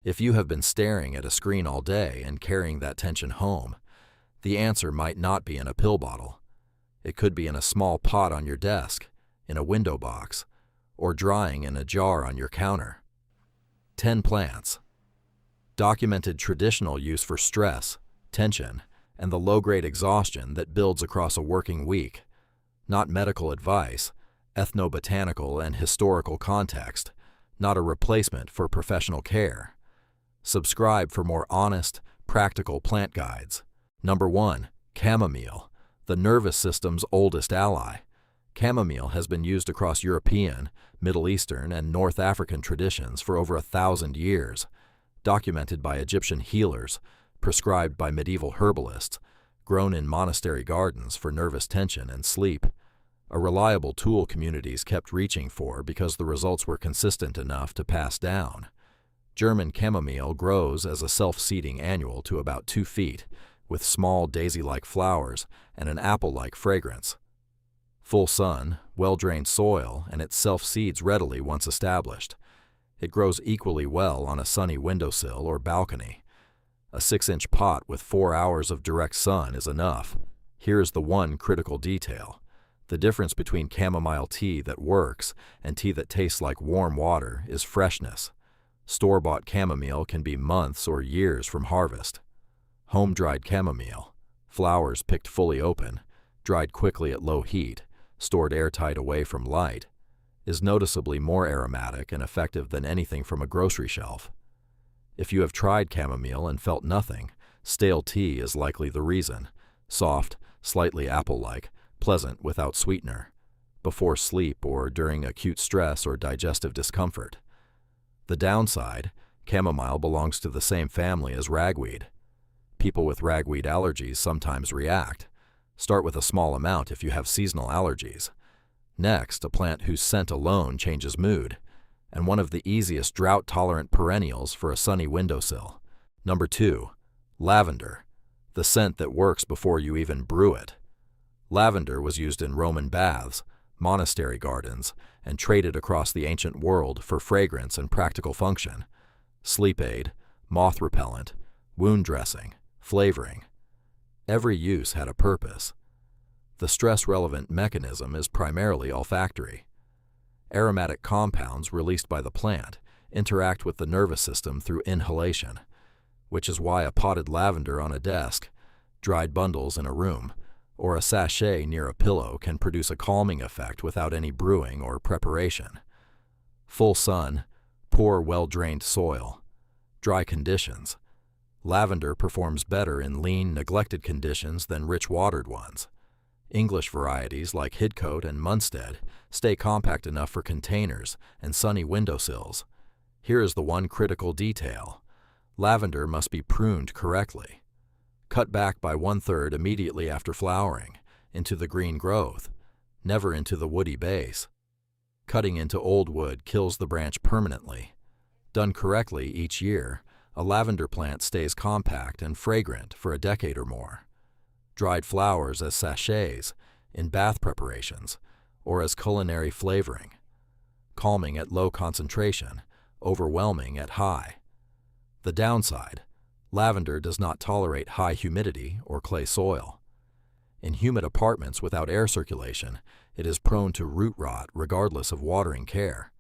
If you have been staring at a screen all day and carrying that tension home, the answer might not be in a pill bottle. It could be in a small pot on your desk, in a window box, or drying in a jar on your counter. 10 plants. Documented traditional use for stress, tension, and the low-grade exhaustion that builds across a working week. Not medical advice, ethnobotanical and historical context, not a replacement for professional care. Subscribe for more honest, practical plant guides. Number 1. Chamomile, the nervous system's oldest ally. Chamomile has been used across European, Middle Eastern, and North African traditions for over 1,000 years, documented by Egyptian healers, prescribed by medieval herbalists, grown in monastery gardens for nervous tension and sleep. A reliable tool communities kept reaching for because the results were consistent enough to pass down. German chamomile grows as a self-seeding annual to about 2 feet, with small daisy-like flowers and an apple-like fragrance. Full sun, well-drained soil, and it self-seeds readily once established. It grows equally well on a sunny windowsill or balcony. A 6-inch pot with 4 hours of direct sun is enough. Here's the one critical detail. The difference between chamomile tea that works and tea that tastes like warm water is freshness. Store-bought chamomile can be months or years from harvest. Home-dried chamomile, flowers picked fully open, dried quickly at low heat, stored airtight away from light, is noticeably more aromatic and effective than anything from a grocery shelf. If you have tried chamomile and felt nothing, stale tea is likely the reason. Soft, slightly apple-like, pleasant without sweetener, before sleep or during acute stress or digestive discomfort. The downside, chamomile belongs to the same family as ragweed. People with ragweed allergies sometimes react. Start with a small amount if you have seasonal allergies. Next, a plant whose scent alone changes mood, and one of the easiest drought-tolerant perennials for a sunny windowsill. Number 2. Lavender, the scent that works before you even brew it. Lavender was used in Roman baths, monastery gardens, and traded across the ancient world for fragrance and practical function. Sleep aid, moth repellent, wound dressing, flavoring. Every use had a purpose. The stress-relevant mechanism is primarily olfactory. Aromatic compounds released by the plant interact with the nervous system through inhalation, which is why a potted lavender on a desk, dried bundles in a room, or a sachet near a pillow can produce a calming effect without any brewing or preparation. Full sun, poor well-drained soil, dry conditions. Lavender performs better in lean, neglected conditions than rich watered ones. English varieties like Hidcote and Munstead stay compact enough for containers and sunny windowsills. Here is the one critical detail. Lavender must be pruned correctly. Cut back by 1/3 immediately after flowering, into the green growth, never into the woody base. Cutting into old wood kills the branch permanently. Done correctly each year, a lavender plant stays compact and fragrant for a decade or more. Dried flowers as sachets, in bath preparations, or as culinary flavoring. Calming at low concentration, overwhelming at high. The downside, lavender does not tolerate high humidity or clay soil. In humid apartments without air circulation, it is prone to root rot regardless of watering care.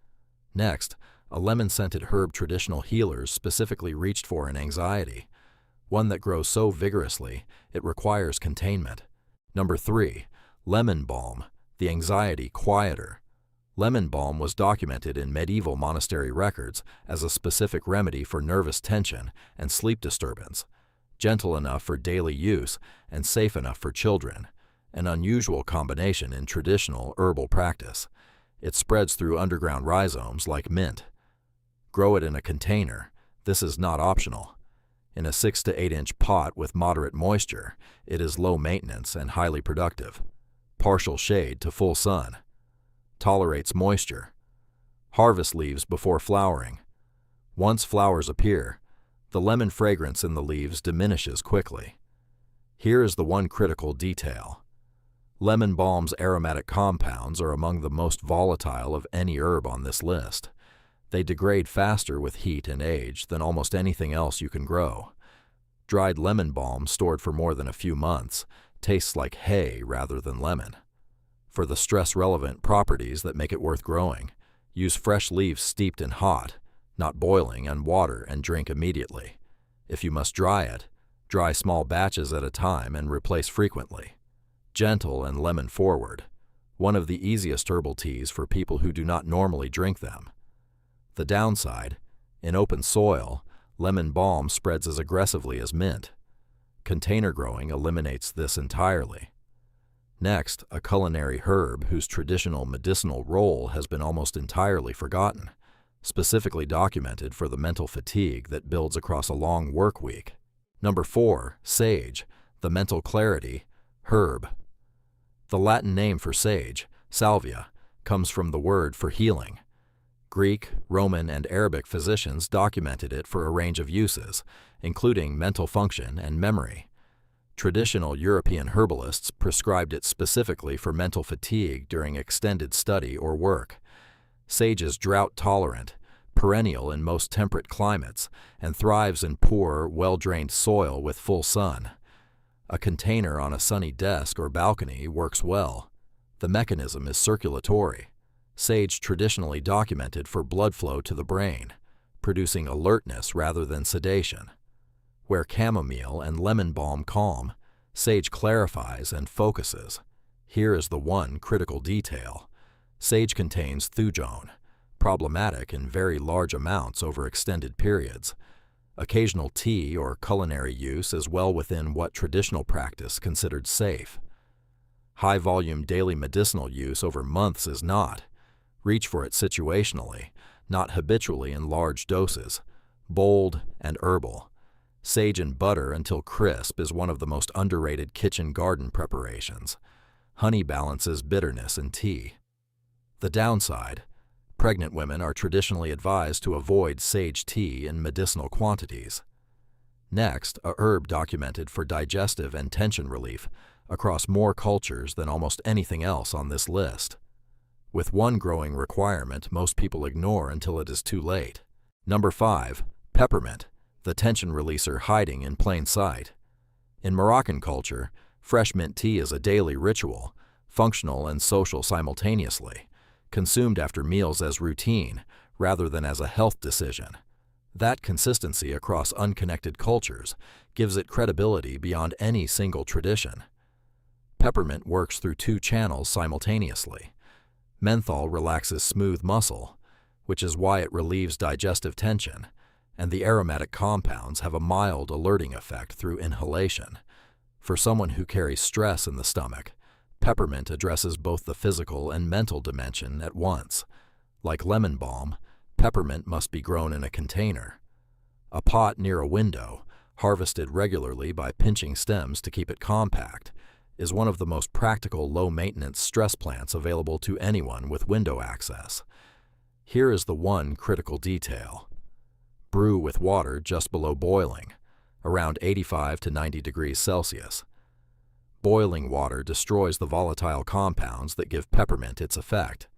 Next, a lemon-scented herb traditional healers specifically reached for in anxiety, one that grows so vigorously it requires containment. Number 3. Lemon balm, the anxiety quieter. Lemon balm was documented in medieval monastery records as a specific remedy for nervous tension and sleep disturbance, gentle enough for daily use and safe enough for children, an unusual combination in traditional herbal practice. It spreads through underground rhizomes like mint. Grow it in a container. This is not optional. In a 6 to 8 inch pot with moderate moisture, it is low maintenance and highly productive. Partial shade to full sun. Tolerates moisture. Harvest leaves before flowering. Once flowers appear, the lemon fragrance in the leaves diminishes quickly. Here is the one critical detail. Lemon balm's aromatic compounds are among the most volatile of any herb on this list. They degrade faster with heat and age than almost anything else you can grow. Dried lemon balm stored for more than a few months tastes like hay rather than lemon. For the stress-relevant properties that make it worth growing, use fresh leaves steeped in hot, not boiling, and water and drink immediately. If you must dry it, dry small batches at a time and replace frequently. Gentle and lemon forward. One of the easiest herbal teas for people who do not normally drink them. The downside, in open soil, lemon balm spreads as aggressively as mint. Container growing eliminates this entirely. Next, a culinary herb whose traditional medicinal role has been almost entirely forgotten, specifically documented for the mental fatigue that builds across a long work week. Number 4, sage, the mental clarity herb. The Latin name for sage, salvia, comes from the word for healing. Greek, Roman, and Arabic physicians documented it for a range of uses, including mental function and memory. Traditional European herbalists prescribed it specifically for mental fatigue during extended study or work. Sage is drought-tolerant, perennial in most temperate climates, and thrives in poor, well-drained soil with full sun. A container on a sunny desk or balcony works well. The mechanism is circulatory. Sage traditionally documented for blood flow to the brain, producing alertness rather than sedation. Where chamomile and lemon balm calm, sage clarifies and focuses. Here is the one critical detail. Sage contains thujone, problematic in very large amounts over extended periods. Occasional tea or culinary use is well within what traditional practice considered safe. High-volume daily medicinal use over months is not. Reach for it situationally, not habitually in large doses. Bold and herbal. Sage and butter until crisp is one of the most underrated kitchen garden preparations. Honey balances bitterness in tea. The downside: pregnant women are traditionally advised to avoid sage tea in medicinal quantities. Next, a herb documented for digestive and tension relief across more cultures than almost anything else on this list. With one growing requirement most people ignore until it is too late. Number 5, peppermint, the tension releaser hiding in plain sight. In Moroccan culture, fresh mint tea is a daily ritual, functional and social simultaneously, consumed after meals as routine rather than as a health decision. That consistency across unconnected cultures gives it credibility beyond any single tradition. Peppermint works through 2 channels simultaneously. Menthol relaxes smooth muscle, which is why it relieves digestive tension, and the aromatic compounds have a mild alerting effect through inhalation. For someone who carries stress in the stomach, peppermint addresses both the physical and mental dimension at once. Like lemon balm, peppermint must be grown in a container. A pot near a window, harvested regularly by pinching stems to keep it compact, is one of the most practical low-maintenance stress plants available to anyone with window access. Here is the one critical detail. Brew with water just below boiling, around 85 to 90 degrees Celsius. Boiling water destroys the volatile compounds that give peppermint its effect.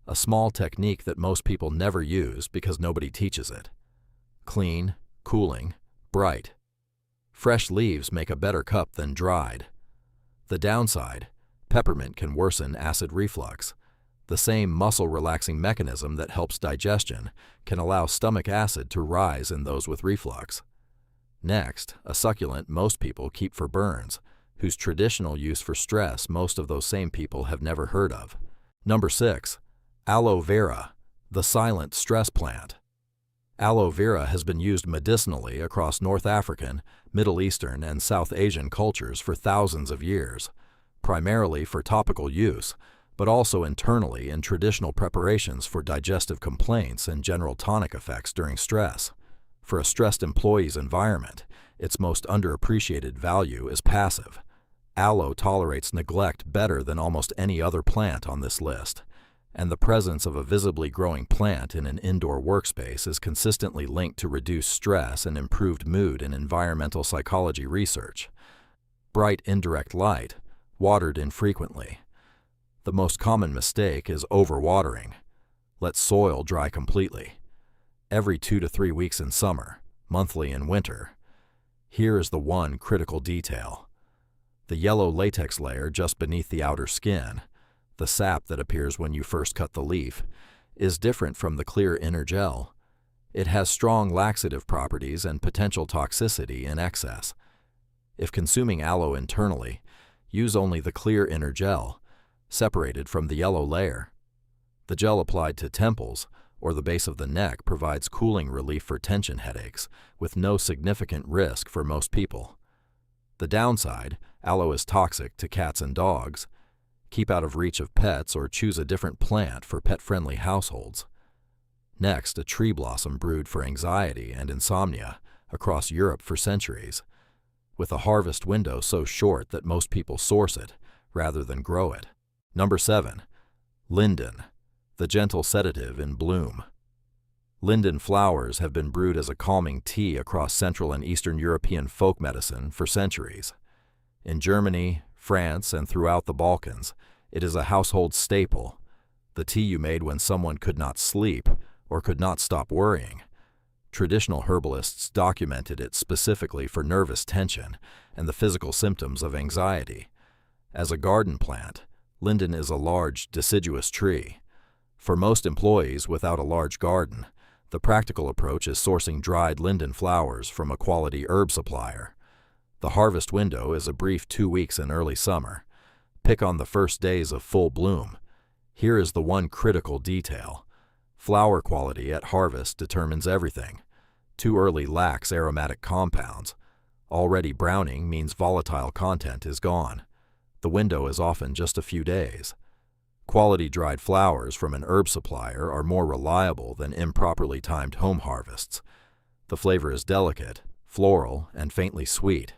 A small technique that most people never use because nobody teaches it. Clean, cooling, bright. Fresh leaves make a better cup than dried. The downside: peppermint can worsen acid reflux. The same muscle-relaxing mechanism that helps digestion can allow stomach acid to rise in those with reflux. Next, a succulent most people keep for burns, whose traditional use for stress most of those same people have never heard of. Number 6, aloe vera, the silent stress plant. Aloe vera has been used medicinally across North African, Middle Eastern, and South Asian cultures for thousands of years, primarily for topical use, but also internally in traditional preparations for digestive complaints and general tonic effects during stress. For a stressed employee's environment, its most underappreciated value is passive. Aloe tolerates neglect better than almost any other plant on this list, and the presence of a visibly growing plant in an indoor workspace is consistently linked to reduced stress and improved mood in environmental psychology research. Bright indirect light, watered infrequently. The most common mistake is overwatering. Let soil dry completely. every 2 to 3 weeks in summer, monthly in winter. Here is the one critical detail. The yellow latex layer just beneath the outer skin, the sap that appears when you first cut the leaf, is different from the clear inner gel. It has strong laxative properties and potential toxicity in excess. If consuming aloe internally, use only the clear inner gel, separated from the yellow layer. The gel applied to temples or the base of the neck provides cooling relief for tension headaches, with no significant risk for most people. The downside, aloe is toxic to cats and dogs. Keep out of reach of pets or choose a different plant for pet-friendly households. Next, a tree blossom brewed for anxiety and insomnia across Europe for centuries, with a harvest window so short that most people source it rather than grow it. Number 7. Linden, the gentle sedative in bloom. Linden flowers have been brewed as a calming tea across Central and Eastern European folk medicine for centuries. In Germany, France, and throughout the Balkans, it is a household staple, the tea you made when someone could not sleep or could not stop worrying. Traditional herbalists documented it specifically for nervous tension and the physical symptoms of anxiety. As a garden plant, linden is a large, deciduous tree. For most employees without a large garden, the practical approach is sourcing dried linden flowers from a quality herb supplier. The harvest window is a brief 2 weeks in early summer. Pick on the first days of full bloom. Here is the one critical detail. Flower quality at harvest determines everything. Too early lacks aromatic compounds. Already browning means volatile content is gone. The window is often just a few days. Quality dried flowers from an herb supplier are more reliable than improperly timed home harvests. The flavor is delicate, floral, and faintly sweet.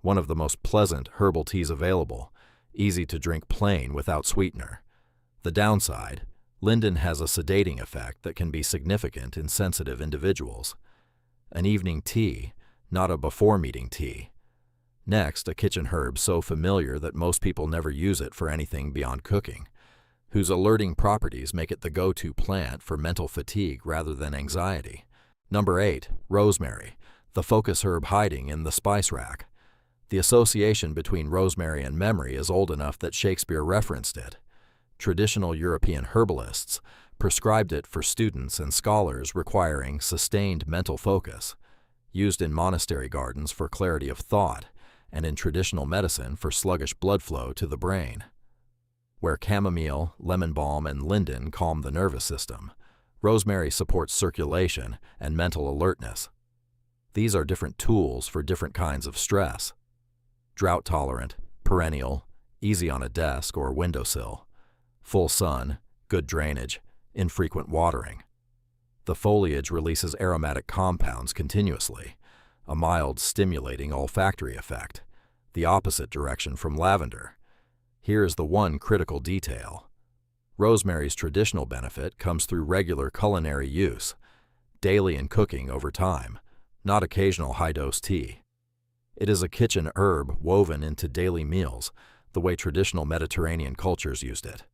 One of the most pleasant herbal teas available, easy to drink plain without sweetener. The downside, linden has a sedating effect that can be significant in sensitive individuals. An evening tea, not a before-meeting tea. Next, a kitchen herb so familiar that most people never use it for anything beyond cooking, whose alerting properties make it the go-to plant for mental fatigue rather than anxiety. Number 8. Rosemary, the focus herb hiding in the spice rack. The association between rosemary and memory is old enough that Shakespeare referenced it. Traditional European herbalists prescribed it for students and scholars requiring sustained mental focus, used in monastery gardens for clarity of thought, and in traditional medicine for sluggish blood flow to the brain. Where chamomile, lemon balm, and linden calm the nervous system, rosemary supports circulation and mental alertness. These are different tools for different kinds of stress. Drought-tolerant, perennial, easy on a desk or windowsill. Full sun, good drainage, infrequent watering. The foliage releases aromatic compounds continuously, a mild stimulating olfactory effect, the opposite direction from lavender. Here is the one critical detail. Rosemary's traditional benefit comes through regular culinary use, daily in cooking over time, not occasional high-dose tea. It is a kitchen herb woven into daily meals, the way traditional Mediterranean cultures used it.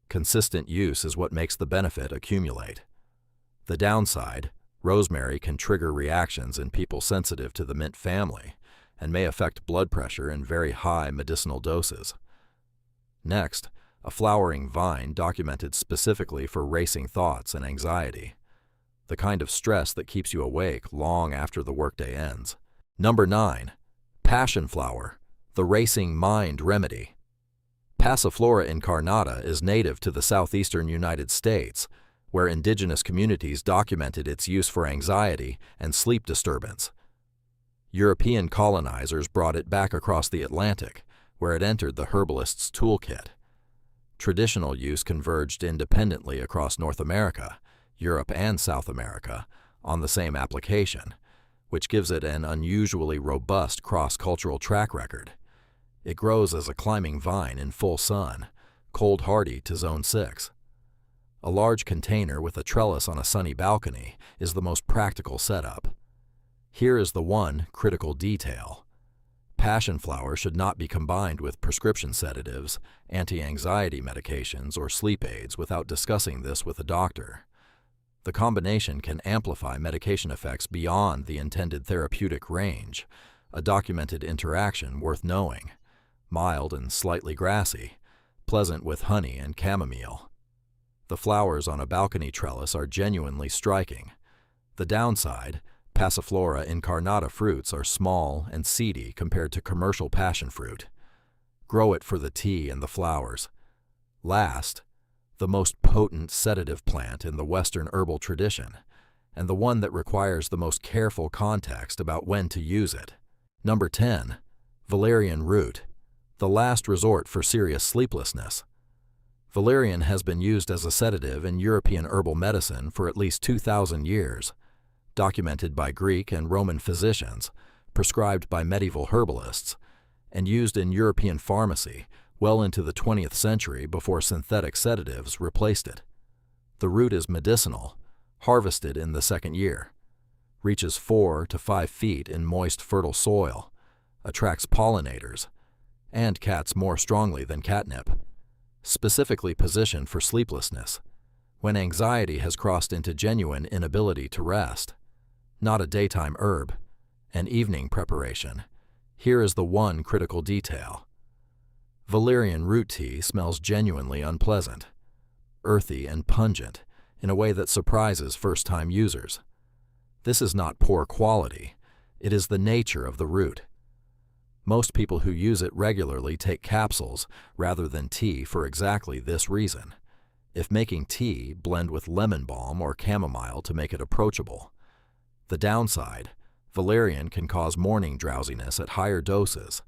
Consistent use is what makes the benefit accumulate. The downside, rosemary can trigger reactions in people sensitive to the mint family and may affect blood pressure in very high medicinal doses. Next, a flowering vine documented specifically for racing thoughts and anxiety, the kind of stress that keeps you awake long after the workday ends. Number 9. Passionflower, the racing mind remedy. Passiflora incarnata is native to the southeastern United States, where indigenous communities documented its use for anxiety and sleep disturbance. European colonizers brought it back across the Atlantic, where it entered the herbalist's toolkit. Traditional use converged independently across North America, Europe, and South America on the same application, which gives it an unusually robust cross-cultural track record. It grows as a climbing vine in full sun, cold hardy to zone 6. A large container with a trellis on a sunny balcony is the most practical setup. Here is the one critical detail. Passionflower should not be combined with prescription sedatives, anti-anxiety medications, or sleep aids without discussing this with a doctor. The combination can amplify medication effects beyond the intended therapeutic range, a documented interaction worth knowing. Mild and slightly grassy, pleasant with honey and chamomile. The flowers on a balcony trellis are genuinely striking. The downside, Passiflora incarnata fruits are small and seedy compared to commercial passion fruit. Grow it for the tea and the flowers. Last, the most potent sedative plant in the Western herbal tradition, and the one that requires the most careful context about when to use it. Number 10. Valerian root, the last resort for serious sleeplessness. Valerian has been used as a sedative in European herbal medicine for at least 2,000 years, documented by Greek and Roman physicians, prescribed by medieval herbalists, and used in European pharmacy well into the 20th century before synthetic sedatives replaced it. The root is medicinal, harvested in the second year, reaches 4 to 5 feet in moist, fertile soil, attracts pollinators, and cats more strongly than catnip. Specifically positioned for sleeplessness, when anxiety has crossed into genuine inability to rest. Not a daytime herb, an evening preparation. Here is the one critical detail. Valerian root tea smells genuinely unpleasant, earthy and pungent in a way that surprises first-time users. This is not poor quality, it is the nature of the root. Most people who use it regularly take capsules rather than tea for exactly this reason. If making tea, blend with lemon balm or chamomile to make it approachable. The downside, valerian can cause morning drowsiness at higher doses.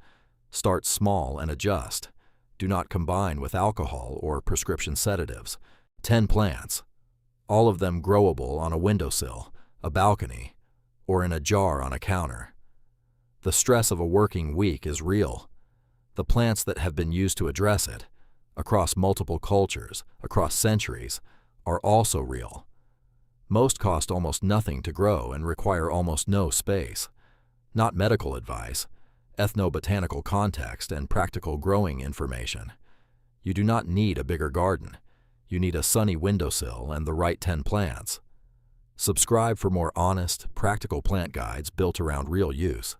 Start small and adjust. Do not combine with alcohol or prescription sedatives. 10 plants, all of them growable on a windowsill, a balcony, or in a jar on a counter. The stress of a working week is real. The plants that have been used to address it, across multiple cultures, across centuries, are also real. Most cost almost nothing to grow and require almost no space. Not medical advice, ethnobotanical context, and practical growing information. You do not need a bigger garden. You need a sunny windowsill and the right 10 plants. Subscribe for more honest, practical plant guides built around real use.